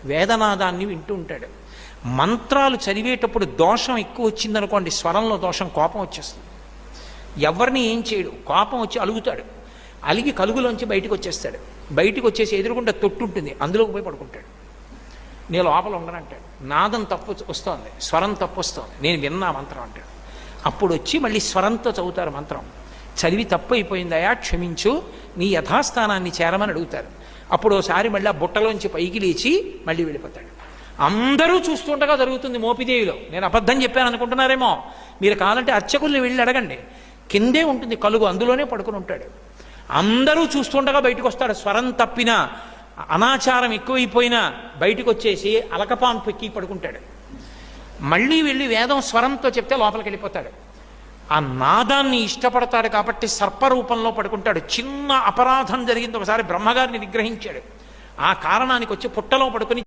వేదనాదాన్ని వింటూ ఉంటాడు. మంత్రాలు చదివేటప్పుడు దోషం ఎక్కువ వచ్చిందనుకోండి, స్వరంలో దోషం, కోపం వచ్చేస్తుంది. ఎవరిని ఏం చేయడు, కోపం వచ్చి అలుగుతాడు. అలిగి కలుగులోంచి బయటికి వచ్చేస్తాడు. బయటికి వచ్చేసి ఎదురుకుండా తొట్టు ఉంటుంది, అందులోకి పోయి పడుకుంటాడు. నేను లోపల ఉండనంటాడు. నాదం తప్పు వస్తోంది, స్వరం తప్పు వస్తోంది, నేను విన్నా మంత్రం అంటాడు. అప్పుడు వచ్చి మళ్ళీ స్వరంతో చదువుతారు మంత్రం. చదివి తప్పు అయిపోయిందయా, క్షమించు, నీ యథాస్థానాన్ని చేరమని అడుగుతారు. అప్పుడు ఒకసారి మళ్ళీ ఆ బుట్టలోంచి పైకి లేచి మళ్ళీ వెళ్ళిపోతాడు. అందరూ చూస్తుండగా జరుగుతుంది మోపిదేవిలో. నేను అబద్ధం చెప్పాను అనుకుంటున్నారేమో. మీరు కావాలంటే అర్చకుల్ని వెళ్ళి అడగండి, కిందే ఉంటుంది కలుగు, అందులోనే పడుకుని ఉంటాడు. అందరూ చూస్తుండగా బయటకు వస్తాడు. స్వరం తప్పినా, అనాచారం ఎక్కువైపోయినా బయటకు వచ్చేసి అలకపాన్ పెక్కి పడుకుంటాడు. మళ్ళీ వెళ్ళి వేదం స్వరంతో చెప్తే లోపలికి వెళ్ళిపోతాడు. ఆ నాదాన్ని ఇష్టపడతాడు కాబట్టి సర్పరూపంలో పడుకుంటాడు. చిన్న అపరాధం జరిగింది, ఒకసారి బ్రహ్మగారిని నిగ్రహించాడు. ఆ కారణానికి వచ్చి పుట్టలో పడుకుని